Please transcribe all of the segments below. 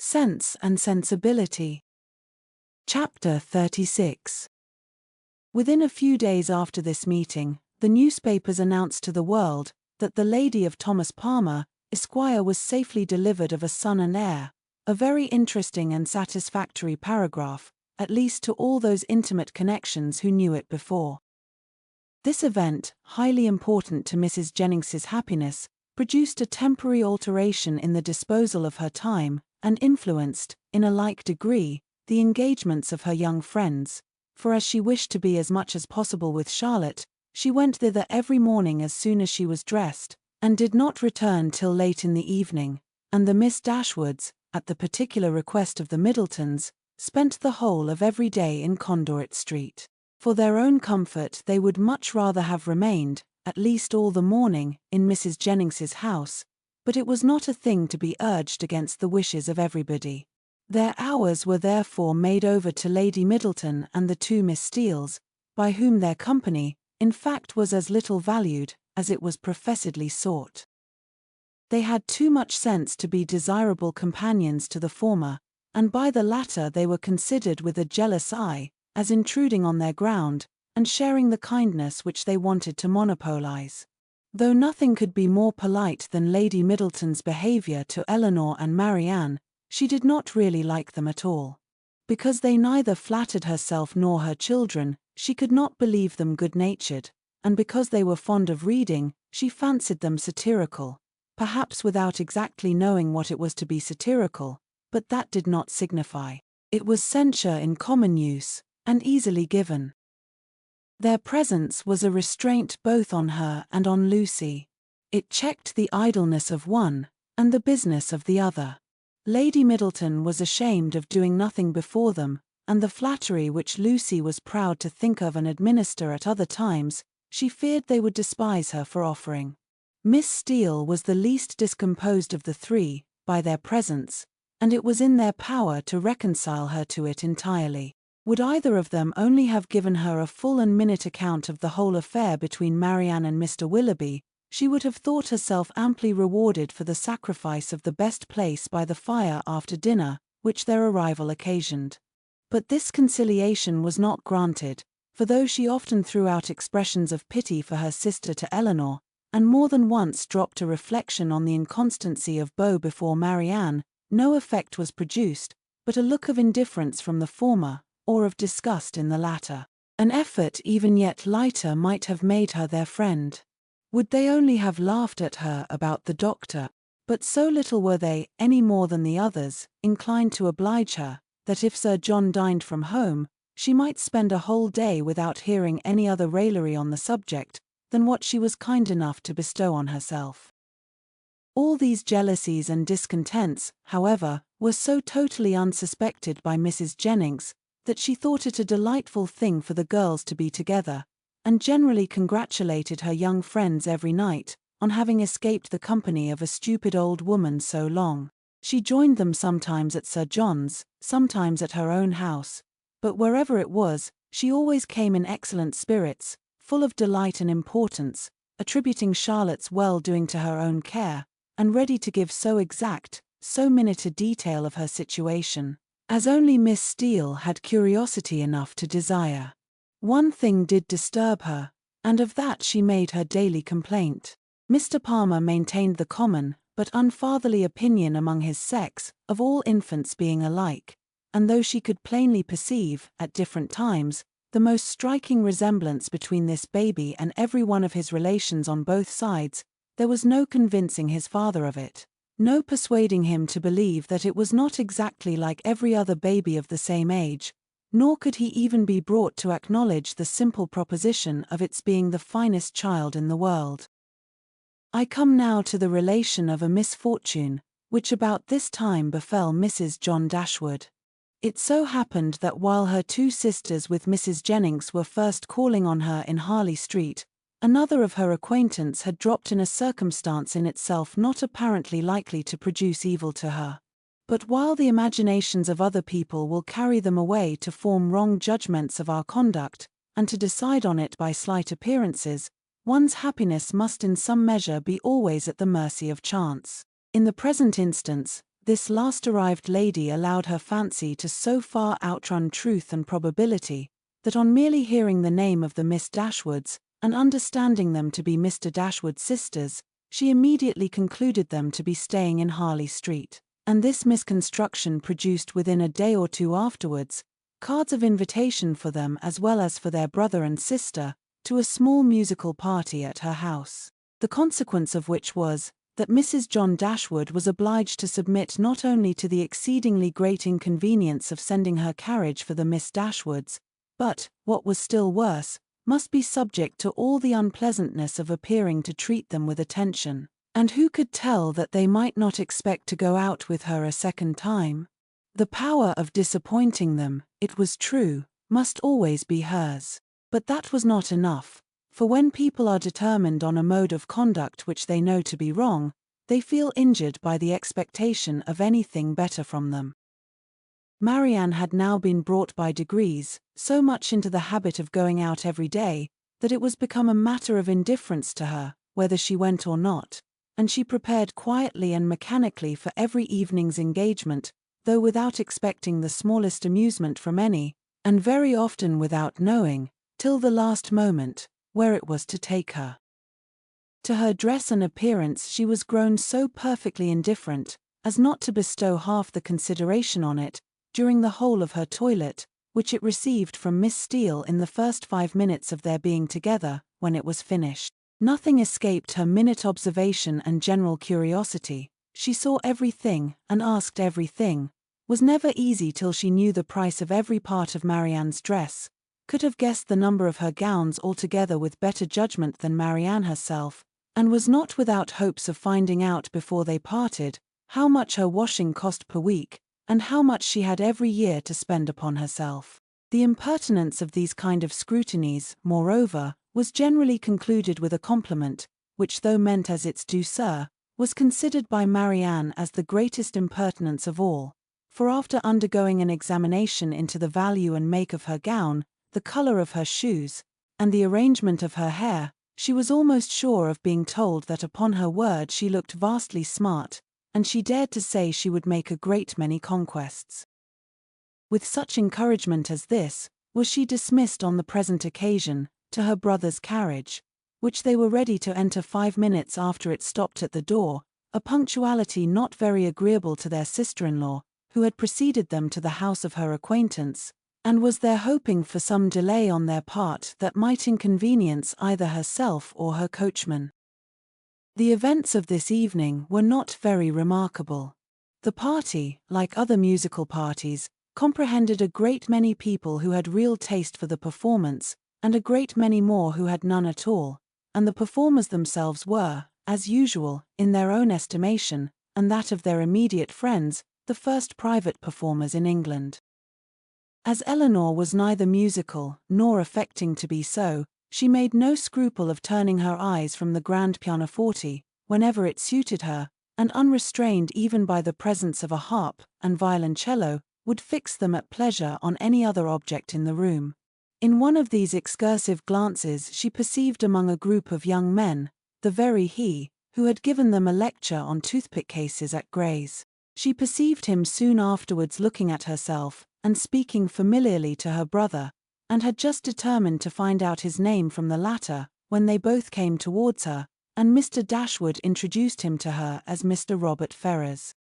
Sense and Sensibility. Chapter 36. Within a few days after this meeting, the newspapers announced to the world that the lady of Thomas Palmer, Esquire, was safely delivered of a son and heir, a very interesting and satisfactory paragraph, at least to all those intimate connections who knew it before. This event, highly important to Mrs. Jennings's happiness, produced a temporary alteration in the disposal of her time, and influenced, in a like degree, the engagements of her young friends, for as she wished to be as much as possible with Charlotte, she went thither every morning as soon as she was dressed, and did not return till late in the evening, and the Miss Dashwoods, at the particular request of the Middletons, spent the whole of every day in Conduit Street. For their own comfort they would much rather have remained, at least all the morning, in Mrs. Jennings's house, but it was not a thing to be urged against the wishes of everybody. Their hours were therefore made over to Lady Middleton and the two Miss Steeles, by whom their company, in fact, was as little valued as it was professedly sought. They had too much sense to be desirable companions to the former, and by the latter they were considered with a jealous eye, as intruding on their ground, and sharing the kindness which they wanted to monopolize. Though nothing could be more polite than Lady Middleton's behavior to Eleanor and Marianne, she did not really like them at all. Because they neither flattered herself nor her children, she could not believe them good-natured, and because they were fond of reading, she fancied them satirical, perhaps without exactly knowing what it was to be satirical, but that did not signify. It was censure in common use, and easily given. Their presence was a restraint both on her and on Lucy. It checked the idleness of one, and the business of the other. Lady Middleton was ashamed of doing nothing before them, and the flattery which Lucy was proud to think of and administer at other times, she feared they would despise her for offering. Miss Steele was the least discomposed of the three, by their presence, and it was in their power to reconcile her to it entirely. Would either of them only have given her a full and minute account of the whole affair between Marianne and Mr. Willoughby, she would have thought herself amply rewarded for the sacrifice of the best place by the fire after dinner, which their arrival occasioned. But this conciliation was not granted, for though she often threw out expressions of pity for her sister to Eleanor, and more than once dropped a reflection on the inconstancy of Beau before Marianne, no effect was produced, but a look of indifference from the former, or of disgust in the latter. An effort even yet lighter might have made her their friend. Would they only have laughed at her about the doctor? But so little were they, any more than the others, inclined to oblige her, that if Sir John dined from home, she might spend a whole day without hearing any other raillery on the subject than what she was kind enough to bestow on herself. All these jealousies and discontents, however, were so totally unsuspected by Mrs. Jennings, that she thought it a delightful thing for the girls to be together, and generally congratulated her young friends every night on having escaped the company of a stupid old woman so long. She joined them sometimes at Sir John's, sometimes at her own house, but wherever it was, she always came in excellent spirits, full of delight and importance, attributing Charlotte's well-doing to her own care, and ready to give so exact, so minute a detail of her situation, as only Miss Steele had curiosity enough to desire. One thing did disturb her, and of that she made her daily complaint. Mr. Palmer maintained the common, but unfatherly opinion among his sex, of all infants being alike, and though she could plainly perceive, at different times, the most striking resemblance between this baby and every one of his relations on both sides, there was no convincing his father of it, no persuading him to believe that it was not exactly like every other baby of the same age, nor could he even be brought to acknowledge the simple proposition of its being the finest child in the world. I come now to the relation of a misfortune, which about this time befell Mrs. John Dashwood. It so happened that while her two sisters with Mrs. Jennings were first calling on her in Harley Street, another of her acquaintance had dropped in a circumstance in itself not apparently likely to produce evil to her. But while the imaginations of other people will carry them away to form wrong judgments of our conduct, and to decide on it by slight appearances, one's happiness must in some measure be always at the mercy of chance. In the present instance, This last-arrived lady allowed her fancy to so far outrun truth and probability, that on merely hearing the name of the Miss Dashwoods, and understanding them to be Mr. Dashwood's sisters, she immediately concluded them to be staying in Harley Street, and this misconstruction produced within a day or two afterwards cards of invitation for them as well as for their brother and sister to a small musical party at her house, the consequence of which was that Mrs. John Dashwood was obliged to submit not only to the exceedingly great inconvenience of sending her carriage for the Miss Dashwoods, but, what was still worse, must be subject to all the unpleasantness of appearing to treat them with attention. And who could tell that they might not expect to go out with her a second time? The power of disappointing them, it was true, must always be hers. But that was not enough, for when people are determined on a mode of conduct which they know to be wrong, they feel injured by the expectation of anything better from them. Marianne had now been brought by degrees so much into the habit of going out every day, that it was become a matter of indifference to her whether she went or not, and she prepared quietly and mechanically for every evening's engagement, though without expecting the smallest amusement from any, and very often without knowing, till the last moment, where it was to take her. To her dress and appearance she was grown so perfectly indifferent, as not to bestow half the consideration on it, during the whole of her toilet, which it received from Miss Steele in the first 5 minutes of their being together, when it was finished. Nothing escaped her minute observation and general curiosity. She saw everything, and asked everything, was never easy till she knew the price of every part of Marianne's dress, could have guessed the number of her gowns altogether with better judgment than Marianne herself, and was not without hopes of finding out before they parted how much her washing cost per week, and how much she had every year to spend upon herself. The impertinence of these kind of scrutinies, moreover, was generally concluded with a compliment, which though meant as its due sir, was considered by Marianne as the greatest impertinence of all, for after undergoing an examination into the value and make of her gown, the colour of her shoes, and the arrangement of her hair, she was almost sure of being told that upon her word she looked vastly smart, and she dared to say she would make a great many conquests. With such encouragement as this, was she dismissed on the present occasion, to her brother's carriage, which they were ready to enter 5 minutes after it stopped at the door, a punctuality not very agreeable to their sister-in-law, who had preceded them to the house of her acquaintance, and was there hoping for some delay on their part that might inconvenience either herself or her coachman. The events of this evening were not very remarkable. The party, like other musical parties, comprehended a great many people who had real taste for the performance, and a great many more who had none at all, and the performers themselves were, as usual, in their own estimation, and that of their immediate friends, the first private performers in England. As Eleanor was neither musical, nor affecting to be so, she made no scruple of turning her eyes from the grand pianoforte, whenever it suited her, and unrestrained even by the presence of a harp and violoncello, would fix them at pleasure on any other object in the room. In one of these excursive glances she perceived among a group of young men, the very he, who had given them a lecture on toothpick cases at Gray's. She perceived him soon afterwards looking at herself, and speaking familiarly to her brother, and had just determined to find out his name from the latter, when they both came towards her, and Mr. Dashwood introduced him to her as Mr. Robert Ferrars.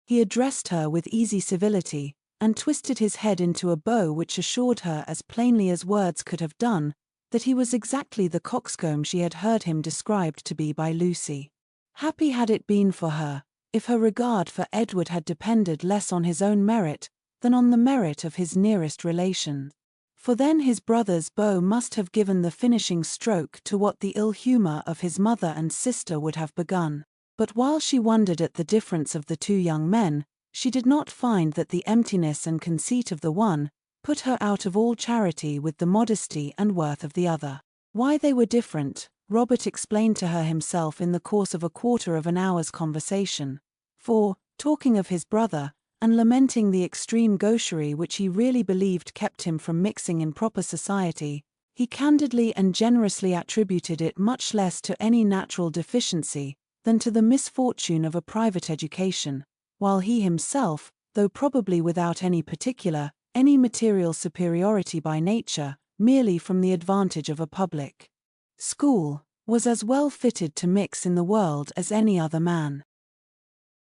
He addressed her with easy civility, and twisted his head into a bow which assured her as plainly as words could have done, that he was exactly the coxcomb she had heard him described to be by Lucy. Happy had it been for her, if her regard for Edward had depended less on his own merit than on the merit of his nearest relation. For then his brother's bow must have given the finishing stroke to what the ill humour of his mother and sister would have begun. But while she wondered at the difference of the two young men, she did not find that the emptiness and conceit of the one put her out of all charity with the modesty and worth of the other. Why they were different, Robert explained to her himself in the course of a quarter of an hour's conversation, for, talking of his brother, and lamenting the extreme gaucherie which he really believed kept him from mixing in proper society, he candidly and generously attributed it much less to any natural deficiency than to the misfortune of a private education, while he himself, though probably without any material superiority by nature, merely from the advantage of a public school, was as well fitted to mix in the world as any other man.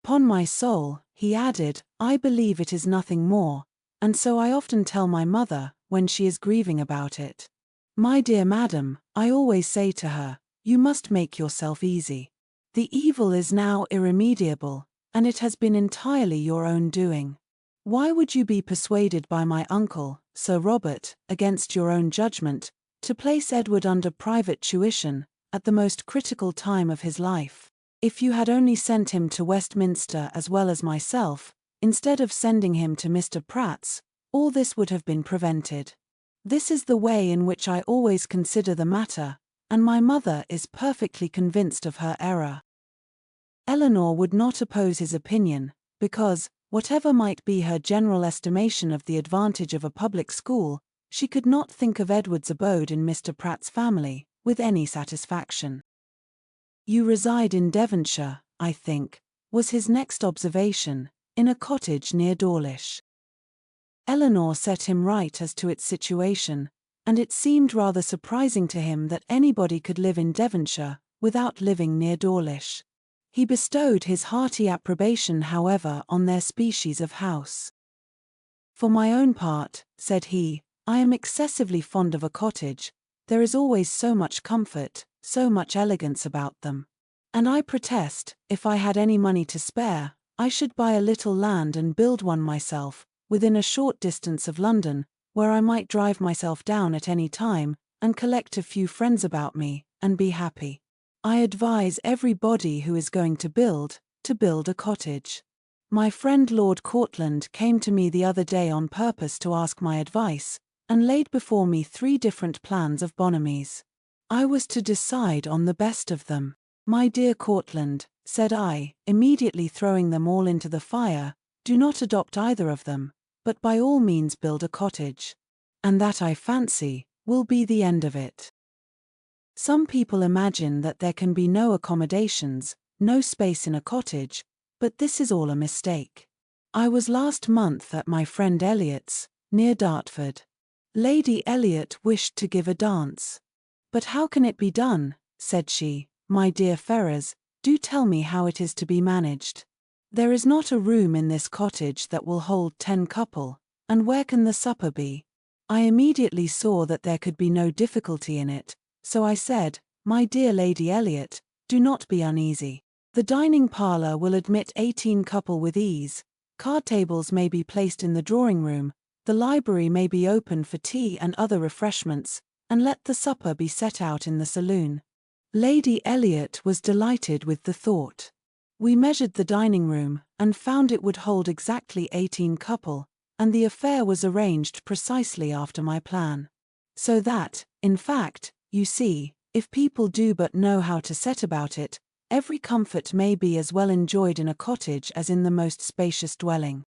"'Pon my soul," he added, "I believe it is nothing more, and so I often tell my mother, when she is grieving about it. My dear madam, I always say to her, you must make yourself easy. The evil is now irremediable, and it has been entirely your own doing. Why would you be persuaded by my uncle, Sir Robert, against your own judgment, to place Edward under private tuition, at the most critical time of his life? If you had only sent him to Westminster as well as myself, instead of sending him to Mr. Pratt's, all this would have been prevented. This is the way in which I always consider the matter, and my mother is perfectly convinced of her error." Eleanor would not oppose his opinion, because, whatever might be her general estimation of the advantage of a public school, she could not think of Edward's abode in Mr. Pratt's family with any satisfaction. "You reside in Devonshire, I think," was his next observation, "in a cottage near Dawlish." Eleanor set him right as to its situation, and it seemed rather surprising to him that anybody could live in Devonshire without living near Dawlish. He bestowed his hearty approbation, however, on their species of house. "For my own part," said he, "I am excessively fond of a cottage. There is always so much comfort, so much elegance about them. And I protest, if I had any money to spare, I should buy a little land and build one myself, within a short distance of London, where I might drive myself down at any time, and collect a few friends about me, and be happy. I advise everybody who is going to build a cottage. My friend Lord Courtland came to me the other day on purpose to ask my advice, and laid before me 3 different plans of Bonhomie's. I was to decide on the best of them. 'My dear Courtland,' said I, immediately throwing them all into the fire, 'do not adopt either of them, but by all means build a cottage. And that, I fancy, will be the end of it. Some people imagine that there can be no accommodations, no space in a cottage, but this is all a mistake. I was last month at my friend Elliot's, near Dartford. Lady Elliot wished to give a dance. "But how can it be done?" said she. "My dear Ferrers, do tell me how it is to be managed. There is not a room in this cottage that will hold 10 couple, and where can the supper be?" I immediately saw that there could be no difficulty in it, so I said, "My dear Lady Elliot, do not be uneasy. The dining parlour will admit 18 couple with ease, card tables may be placed in the drawing room, the library may be open for tea and other refreshments, and let the supper be set out in the saloon." Lady Elliot was delighted with the thought. We measured the dining room, and found it would hold exactly 18 couple, and the affair was arranged precisely after my plan. So that, in fact, you see, if people do but know how to set about it, every comfort may be as well enjoyed in a cottage as in the most spacious dwelling.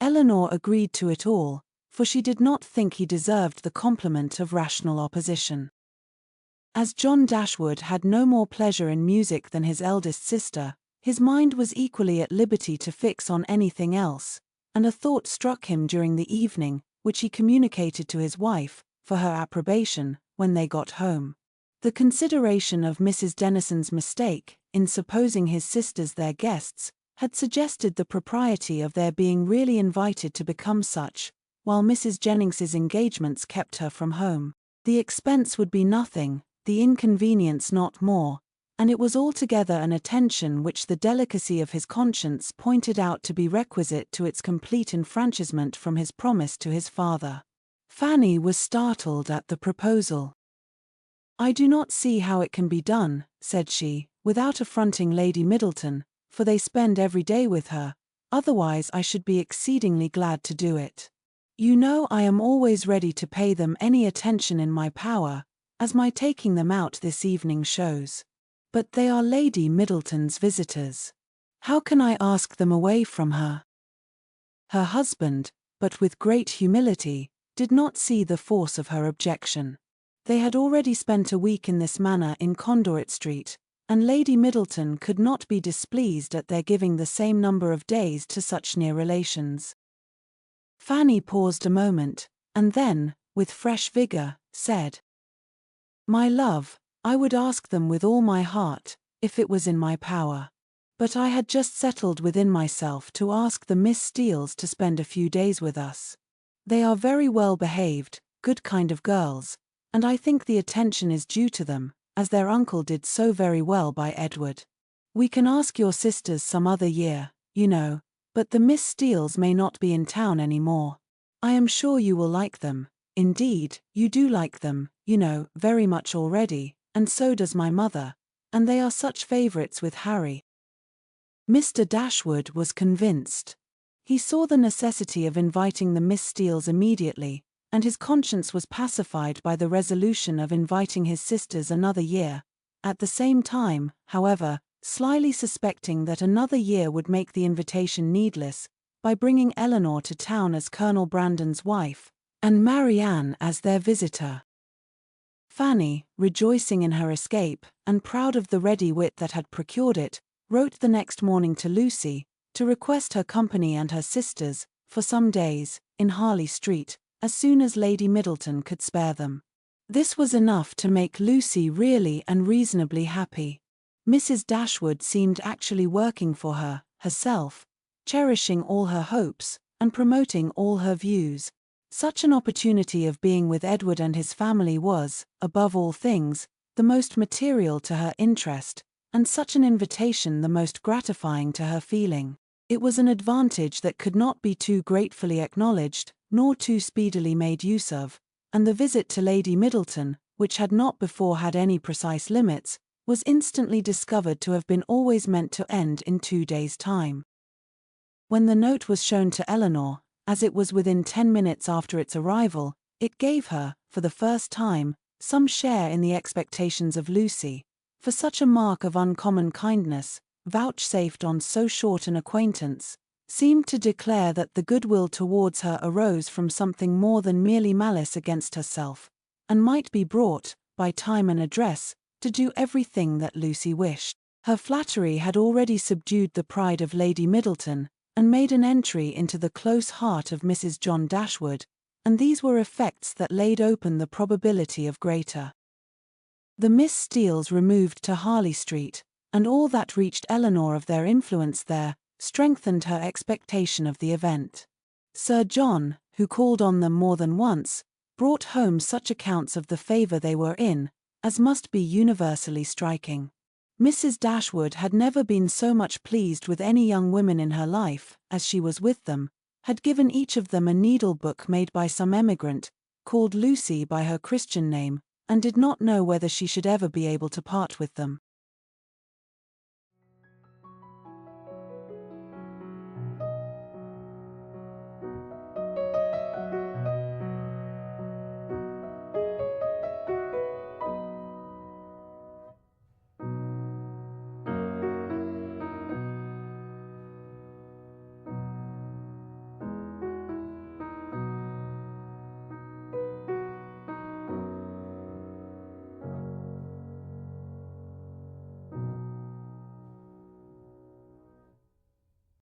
Eleanor agreed to it all, for she did not think he deserved the compliment of rational opposition. As John Dashwood had no more pleasure in music than his eldest sister, his mind was equally at liberty to fix on anything else, and a thought struck him during the evening, which he communicated to his wife, for her approbation, when they got home. The consideration of Mrs. Denison's mistake, in supposing his sisters their guests, had suggested the propriety of their being really invited to become such, while Mrs. Jennings's engagements kept her from home. The expense would be nothing, the inconvenience not more, and it was altogether an attention which the delicacy of his conscience pointed out to be requisite to its complete enfranchisement from his promise to his father. Fanny was startled at the proposal. "I do not see how it can be done," said she, "without affronting Lady Middleton, for they spend every day with her, otherwise I should be exceedingly glad to do it. You know I am always ready to pay them any attention in my power, as my taking them out this evening shows. But they are Lady Middleton's visitors. How can I ask them away from her?" Her husband, but with great humility, did not see the force of her objection. They had already spent a week in this manner in Conduit Street, and Lady Middleton could not be displeased at their giving the same number of days to such near relations. Fanny paused a moment, and then, with fresh vigor, said, "My love, I would ask them with all my heart, if it was in my power. But I had just settled within myself to ask the Miss Steeles to spend a few days with us. They are very well behaved, good kind of girls, and I think the attention is due to them, as their uncle did so very well by Edward. We can ask your sisters some other year, you know, but the Miss Steeles may not be in town any more. I am sure you will like them. Indeed, you do like them, you know, very much already, and so does my mother, and they are such favourites with Harry." Mr. Dashwood was convinced. He saw the necessity of inviting the Miss Steeles immediately, and his conscience was pacified by the resolution of inviting his sisters another year, at the same time, however, slyly suspecting that another year would make the invitation needless, by bringing Eleanor to town as Colonel Brandon's wife, and Marianne as their visitor. Fanny, rejoicing in her escape, and proud of the ready wit that had procured it, wrote the next morning to Lucy, to request her company and her sisters, for some days, in Harley Street, as soon as Lady Middleton could spare them. This was enough to make Lucy really and reasonably happy. Mrs. Dashwood seemed actually working for her, herself, cherishing all her hopes, and promoting all her views. Such an opportunity of being with Edward and his family was, above all things, the most material to her interest, and such an invitation the most gratifying to her feeling. It was an advantage that could not be too gratefully acknowledged, nor too speedily made use of, and the visit to Lady Middleton, which had not before had any precise limits, was instantly discovered to have been always meant to end in 2 days' time. When the note was shown to Eleanor, as it was within 10 minutes after its arrival, it gave her, for the first time, some share in the expectations of Lucy, for such a mark of uncommon kindness, vouchsafed on so short an acquaintance, seemed to declare that the goodwill towards her arose from something more than merely malice against herself, and might be brought, by time and address, to do everything that Lucy wished. Her flattery had already subdued the pride of Lady Middleton, and made an entry into the close heart of Mrs. John Dashwood, and these were effects that laid open the probability of greater. The Miss Steeles removed to Harley Street, and all that reached Eleanor of their influence there, strengthened her expectation of the event. Sir John, who called on them more than once, brought home such accounts of the favour they were in, as must be universally striking. Mrs. Dashwood had never been so much pleased with any young women in her life, as she was with them, had given each of them a needle-book made by some emigrant, called Lucy by her Christian name, and did not know whether she should ever be able to part with them.